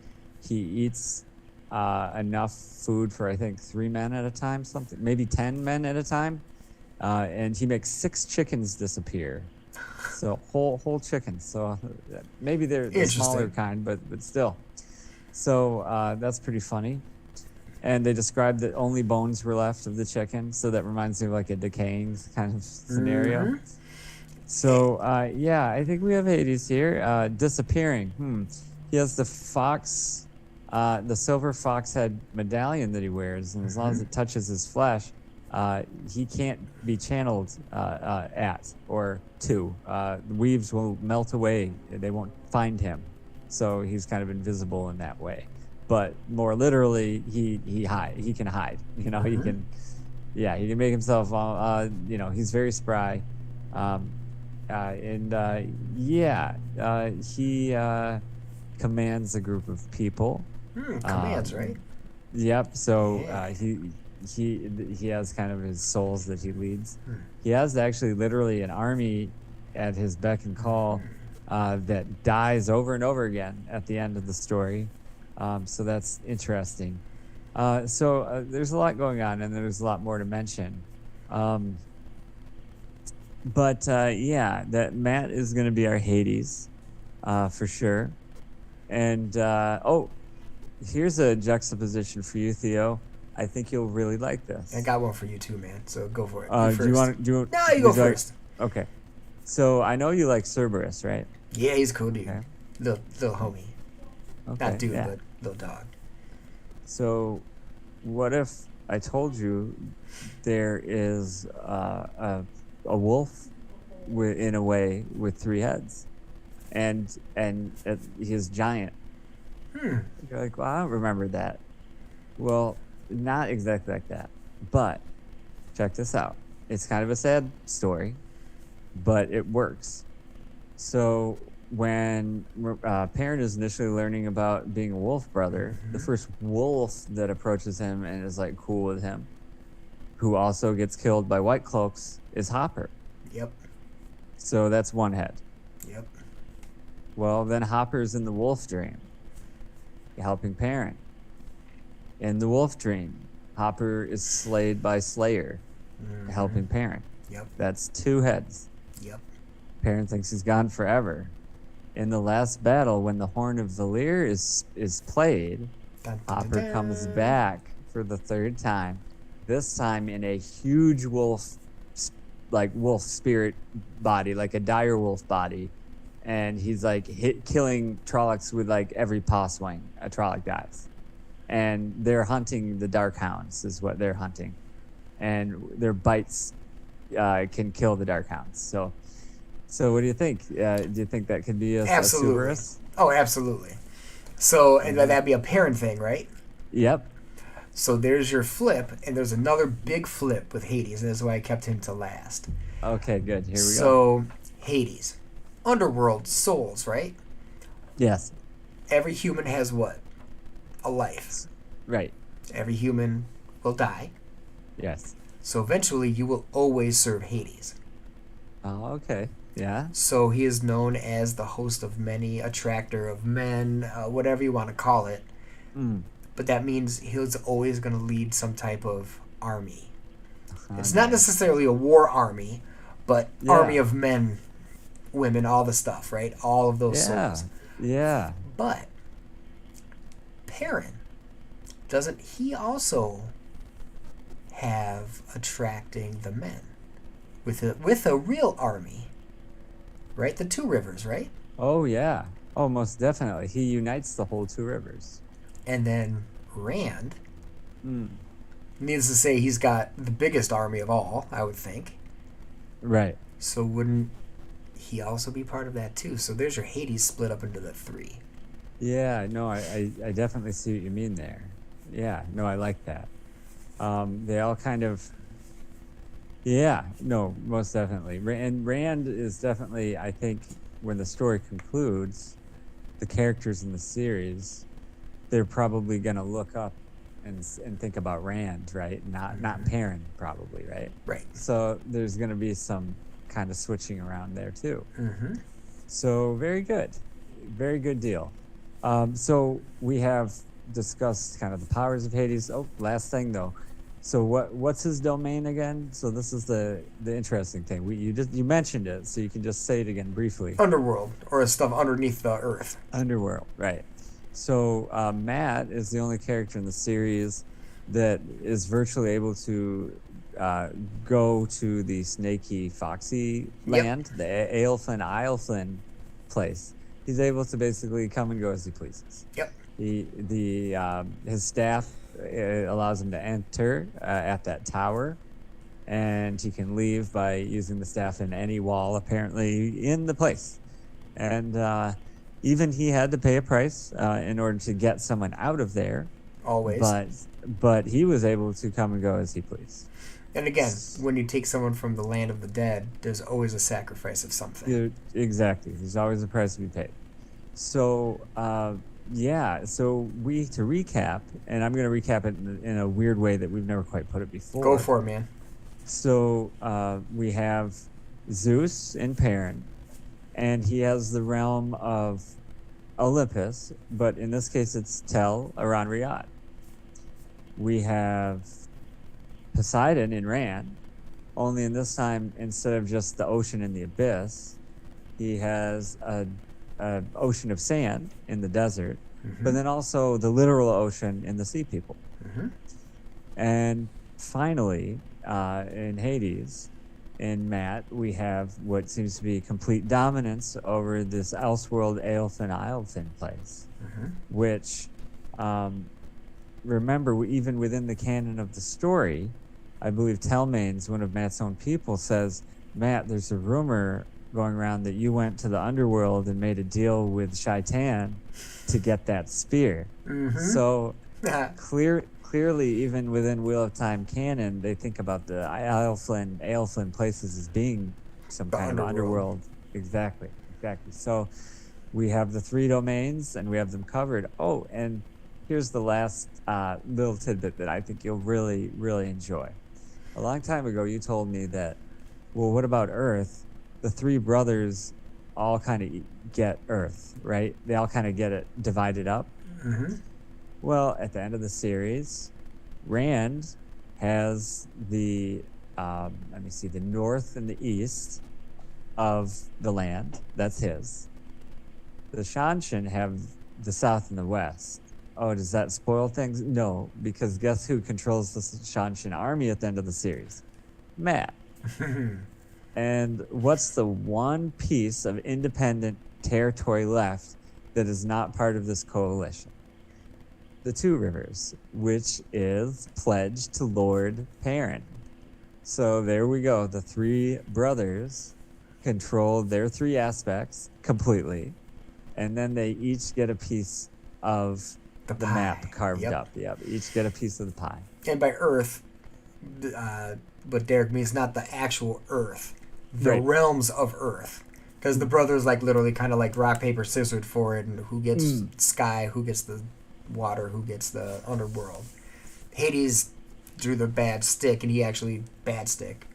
he eats enough food for I think 3 men at a time, something maybe 10 men at a time, and he makes 6 chickens disappear. So whole chickens. So maybe they're the smaller kind, but still. So that's pretty funny. And they described that only bones were left of the chicken, so that reminds me of like a decaying kind of scenario. So I think we have Hades here disappearing. He has the fox. The silver fox head medallion that he wears, and as long as it touches his flesh, he can't be channeled at or to. The weaves will melt away; they won't find him, so he's kind of invisible in that way. But more literally, he can hide. He can, he can make himself. He's very spry, he commands a group of people. Commands, right? Yep. So he has kind of his souls that he leads. He has actually literally an army at his beck and call that dies over and over again at the end of the story. So that's interesting. So there's a lot going on, and there's a lot more to mention. That Matt is going to be our Hades for sure. And here's a juxtaposition for you, Theo. I think you'll really like this. I got one for you too, man. So go for it. No, you go first. Okay. So I know you like Cerberus, right? Yeah, he's a cool dude. Okay. Little homie. Okay, Not dude, but little dog. So what if I told you there is a wolf in a way with 3 heads, and he is giant, You're like, well, I don't remember that. Well, not exactly like that. But check this out. It's kind of a sad story, but it works. So when Perrin is initially learning about being a wolf brother, the first wolf that approaches him and is like cool with him, who also gets killed by white cloaks, is Hopper. Yep. So that's one head. Yep. Well, then Hopper's in the wolf dream, helping Perrin. In the wolf dream, Hopper is slayed by Slayer, helping Perrin. Yep. That's two heads. Yep. Perrin thinks he's gone forever. In the last battle, when the Horn of Valir is played, Dun, dun, Hopper dun, comes dun. back for the third time. This time in a huge wolf spirit body, like a dire wolf body, and he's like killing Trollocs with like every paw swing a Trolloc dives. And they're hunting the Dark Hounds, is what they're hunting, and their bites can kill the Dark Hounds. So what do you think? Do you think that could be a Cerberus? Oh, absolutely. So, and that'd be a Perrin thing, right? Yep. So there's your flip, and there's another big flip with Hades, and that's why I kept him to last. Okay, good. Here we go. So, Hades. Underworld souls, right? Yes. Every human has what? A life. Right. Every human will die. Yes. So eventually you will always serve Hades. Oh, okay. Yeah. So he is known as the host of many, attractor of men, whatever you want to call it. But that means he's always going to lead some type of army. It's not necessarily a war army, but army of men, women, all the stuff, right? All of those souls. Yeah. But Perrin, doesn't he also have attracting the men with a real army, right? The Two Rivers, right? Oh, yeah. Oh, most definitely. He unites the whole Two Rivers. And then Rand, needless to say, he's got the biggest army of all, I would think. Right. So wouldn't he also be part of that too? So there's your Hades split up into the three. Yeah, no, I definitely see what you mean there. Yeah, no, I like that. They all kind of, yeah, no, most definitely. And Rand is definitely, I think, when the story concludes, the characters in the series, they're probably going to look up and think about Rand, right? Not Perrin, probably, right? Right. So there's going to be some kind of switching around there too. Mm-hmm. So very good deal. So we have discussed kind of the powers of Hades. Oh, last thing though. So what's his domain again? So this is the interesting thing. You mentioned it, so you can just say it again briefly. Underworld, or stuff underneath the earth. Underworld, right. So Matt is the only character in the series that is virtually able to go to the snaky, foxy land, the Aelflin place. He's able to basically come and go as he pleases. Yep. His staff allows him to enter at that tower, and he can leave by using the staff in any wall, apparently, in the place. And even he had to pay a price in order to get someone out of there. Always. But he was able to come and go as he pleased. And again, when you take someone from the land of the dead, there's always a sacrifice of something. Yeah, exactly. There's always a price to be paid. So, to recap, and I'm going to recap it in a weird way that we've never quite put it before. Go for it, man. So, we have Zeus in Perrin, and he has the realm of Olympus, but in this case it's Tel Aran Riyadh. We have Poseidon in Rand, only in this time, instead of just the ocean and the abyss, he has a ocean of sand in the desert, but then also the literal ocean in the sea people. And finally, in Hades, in Matt, we have what seems to be complete dominance over this Elseworld Aelflin place, which, remember, even within the canon of the story, I believe Telmaines, one of Matt's own people, says, Matt, there's a rumor going around that you went to the underworld and made a deal with Shaitan to get that spear. So clearly, even within Wheel of Time canon, they think about the Aelflin places as being some kind of underworld. Exactly. So we have the 3 domains, and we have them covered. Oh, and here's the last little tidbit that I think you'll really, really enjoy. A long time ago, you told me that, well, what about Earth? The 3 brothers all kind of get Earth, right? They all kind of get it divided up. Well, at the end of the series, Rand has the, the north and the east of the land. That's his. The Shanshan have the south and the west. Oh, does that spoil things? No, because guess who controls the Shanshan army at the end of the series? Matt. And what's the one piece of independent territory left that is not part of this coalition? The 2 Rivers, which is pledged to Lord Perrin. So there we go. The 3 brothers control their 3 aspects completely, and then they each get a piece of the map carved up. Yep, each get a piece of the pie. And by Earth, what Derek means, not the actual Earth, the realms of Earth. Because the brothers literally kind of rock, paper, scissors for it, and who gets sky, who gets the water, who gets the underworld. Hades drew the bad stick, and he actually bad stick.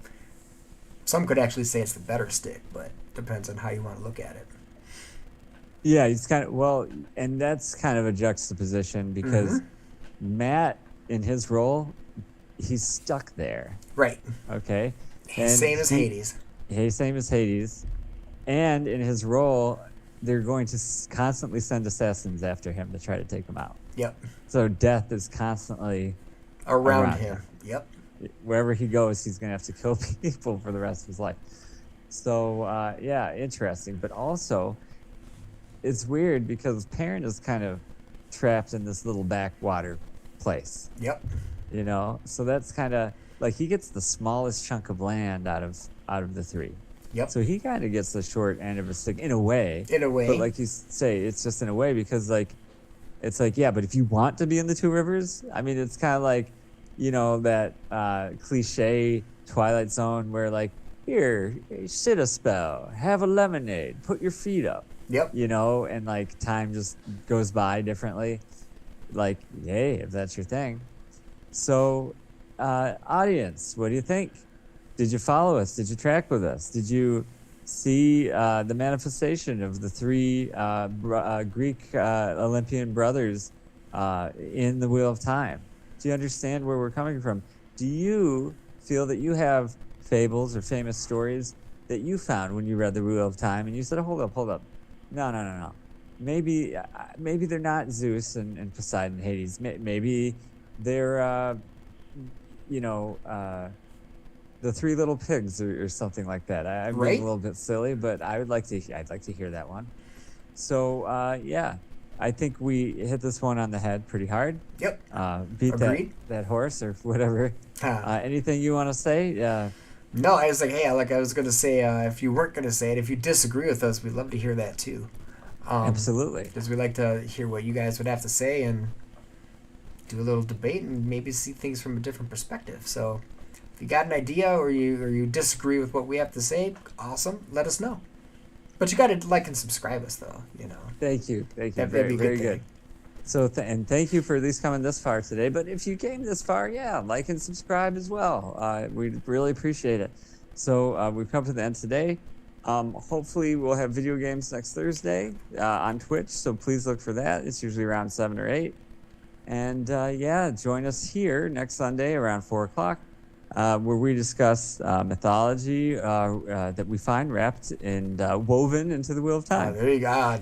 Some could actually say it's the better stick, but depends on how you want to look at it. Yeah, he's kind of, and that's kind of a juxtaposition because Matt, in his role, he's stuck there. Right. Okay. Same as Hades. Same as Hades. And in his role, they're going to constantly send assassins after him to try to take him out. Yep. So death is constantly around him. Yep. Wherever he goes, he's going to have to kill people for the rest of his life. So, interesting. But also, it's weird because Perrin is kind of trapped in this little backwater place. Yep. So that's kind of he gets the smallest chunk of land out of the 3. Yep. So he kind of gets the short end of a stick in a way. But like you say, it's just in a way because it's yeah, but if you want to be in the 2 Rivers, I mean, it's kind of that cliche Twilight Zone where here, sit a spell, have a lemonade, put your feet up. Yep. And time just goes by differently. Yay, if that's your thing. So, audience, what do you think? Did you follow us? Did you track with us? Did you see the manifestation of the 3 Greek Olympian brothers in the Wheel of Time? Do you understand where we're coming from? Do you feel that you have fables or famous stories that you found when you read the Wheel of Time and you said, hold up. No. Maybe they're not Zeus and Poseidon, Hades. Maybe they're, the 3 Little Pigs or something like that. I'm being a little bit silly, but I'd like to hear that one. So I think we hit this one on the head pretty hard. Yep. Beat that horse or whatever. Anything you want to say? No, I was hey, I was going to say, if you weren't going to say it, if you disagree with us, we'd love to hear that too. Absolutely. Because we like to hear what you guys would have to say and do a little debate and maybe see things from a different perspective. So if you got an idea or you disagree with what we have to say, awesome, let us know. But you got to like and subscribe us, though. Thank you. That'd be very good. So, and thank you for at least coming this far today. But if you came this far, like and subscribe as well. We'd really appreciate it. So we've come to the end today. Hopefully we'll have video games next Thursday on Twitch. So please look for that. It's usually around 7 or 8. And join us here next Sunday around 4 o'clock. Where we discuss mythology that we find wrapped and woven into the Wheel of Time. There you go.